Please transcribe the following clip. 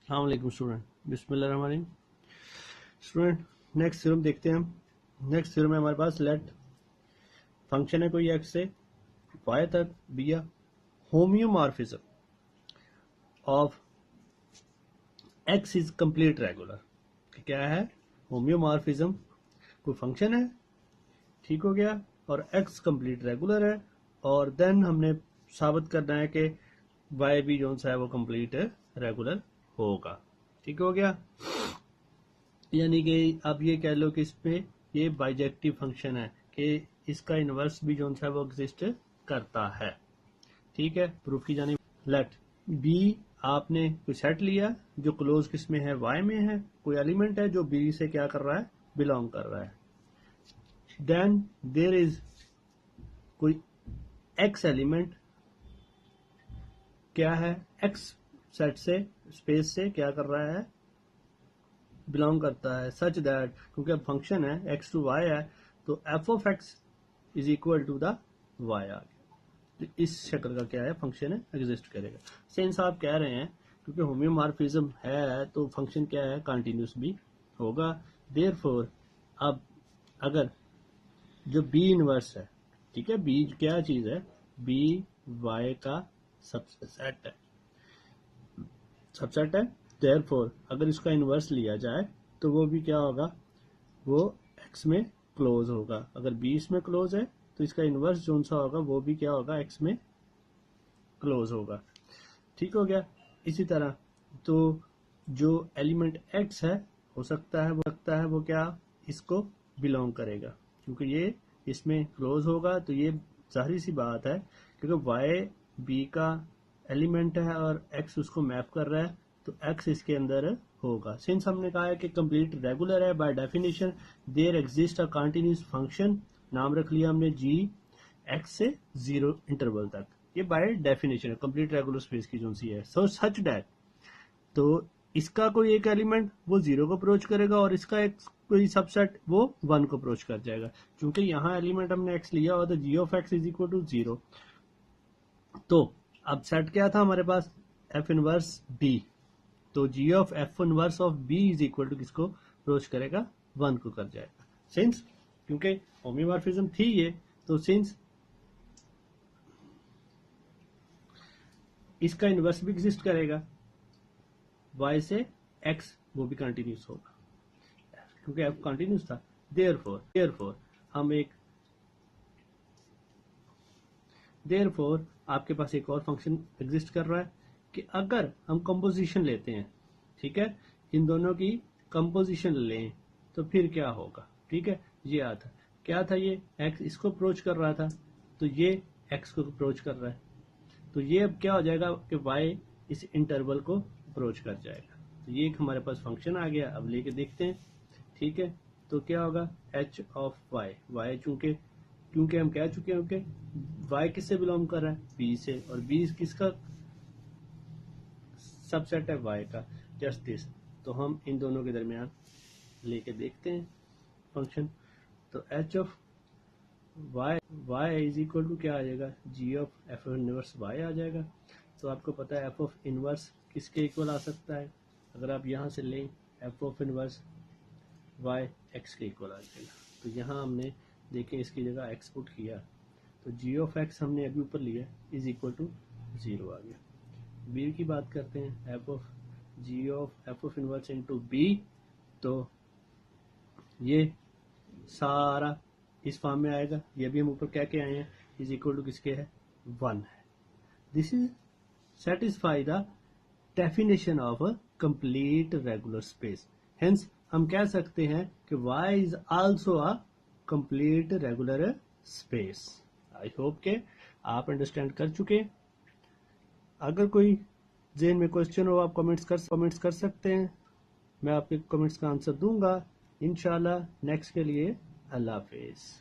अस्सलाम वालेकुम स्टूडेंट, बिस्मिल्लाहिर्रहमानिर्रहीम। स्टूडेंट, नेक्स्ट थ्योरम देखते हैं हम। नेक्स्ट थ्योरम में हमारे पास लेट फंक्शन है कोई एक्स से वाई तक via homeomorphism of X is complete regular. क्या है होम्योमॉर्फिज्म? कोई फंक्शन है, ठीक हो गया, और एक्स कंप्लीट रेगुलर है, और देन हमने साबित करना है कि वाई भी जो सा है वो कंप्लीट रेगुलर होगा। ठीक हो गया, यानी कि आप ये कह लो कि इसमें ये बाइजेक्टिव फंक्शन है कि इसका इनवर्स भी जो है वो एग्जिस्ट करता है। ठीक है, प्रूफ की जानी। लेट बी, आपने कोई सेट लिया जो क्लोज किस में है, वाई में है। कोई एलिमेंट है जो बी से क्या कर रहा है, बिलोंग कर रहा है। देन देयर इज कोई एक्स एलिमेंट, क्या है, एक्स सेट से स्पेस से क्या कर रहा है, बिलोंग करता है। सच दैट, क्योंकि अब फंक्शन है एक्स टू वाई है, तो F of X is equal to the Y आ गया। तो इस शक्ल का क्या है, फंक्शन है, एग्जिस्ट करेगा। सिंस आप कह रहे हैं क्योंकि होम्योमॉर्फिज्म है तो फंक्शन क्या है, कंटिन्यूस भी होगा। देयरफॉर अब अगर जो बी इनवर्स है, ठीक है, बी क्या चीज है, बी वाई का सबसेट है, देयरफॉर अगर इसका इनवर्स लिया जाए तो वो भी क्या होगा, वो एक्स में क्लोज होगा। अगर बी इसमें क्लोज है तो इसका इनवर्स जो सा होगा वो भी क्या होगा, एक्स में क्लोज होगा। ठीक हो गया। इसी तरह तो जो एलिमेंट एक्स है, हो सकता है वो क्या, इसको बिलोंग करेगा, क्योंकि ये इसमें क्लोज होगा। तो ये जाहिर सी बात है, क्योंकि वाई बी का एलिमेंट है और एक्स उसको मैप कर रहा है, तो एक्स इसके अंदर होगा। सिंस हमने कहा है कि कंप्लीट रेगुलर है, by definition there exist a continuous function, नाम रख लिया हमने जी, एक्स से जीरो इंटरवल तक। ये बाय डेफिनेशन है कंप्लीट रेगुलर स्पेस की जो सी है। सो सच दैट, तो इसका कोई एक एलिमेंट वो जीरो को अप्रोच करेगा और इसका एक कोई सबसेट वो वन को अप्रोच कर जाएगा। क्योंकि यहाँ एलिमेंट हमने एक्स लिया हुआ था, G of X is equal to zero. तो अब सेट क्या था हमारे पास, एफ इनवर्स बी। तो G of F inverse of B is equal to किसको अप्रोच करेगा, वन को कर जाएगा। सिंस क्योंकि होम्योमॉर्फिज्म थी ये, तो सिंस इसका इनवर्स भी एग्जिस्ट करेगा, y से x वो भी कंटिन्यूस होगा, क्योंकि f कंटिन्यूस था। देयरफॉर हम एक देयरफॉर आपके पास एक और फंक्शन एग्जिस्ट कर रहा है कि अगर हम कंपोजिशन लेते हैं, ठीक है, इन दोनों की कंपोजिशन लें तो फिर क्या होगा। ठीक है, ये आता क्या था, ये x इसको अप्रोच कर रहा था, तो ये x को अप्रोच कर रहा है, तो ये अब क्या हो जाएगा कि y इस इंटरवल को अप्रोच कर जाएगा। तो ये एक हमारे पास फंक्शन आ गया, अब लेके देखते हैं। ठीक है, तो क्या होगा, h ऑफ y क्योंकि हम कह चुके हैं कि y किससे बिलोंग कर रहा है, b से, और b किसका सबसेट है, y का, जस्ट दिस। तो हम इन दोनों के दरमियान लेके देखते हैं फंक्शन। तो h of y is equal to क्या आ जाएगा, g of F inverse y आ जाएगा। तो आपको पता है एफ ऑफ इनवर्स किसके इक्वल आ सकता है, अगर आप यहाँ से लें F of inverse y x के इक्वल आ जाएगा। तो यहाँ हमने देखें इसकी जगह x पुट किया, तो g ऑफ x हमने अभी ऊपर लिया इज इक्वल टू जीरो आ गया। b की बात करते हैं, F of g of F of inverse into b, तो ये सारा इस फॉर्म में आएगा, ये भी हम ऊपर कह के आए हैं, इज इक्वल टू किसके है, वन है। This is satisfy the definition of a complete regular space. Hence हम कह सकते हैं कि y is also a complete regular space. I hope के आप अंडरस्टैंड कर चुके। अगर कोई जेन में क्वेश्चन हो आप कमेंट्स कर सकते हैं, मैं आपके कमेंट्स का आंसर दूंगा इंशाल्लाह। नेक्स्ट के लिए अल्लाह हाफिज।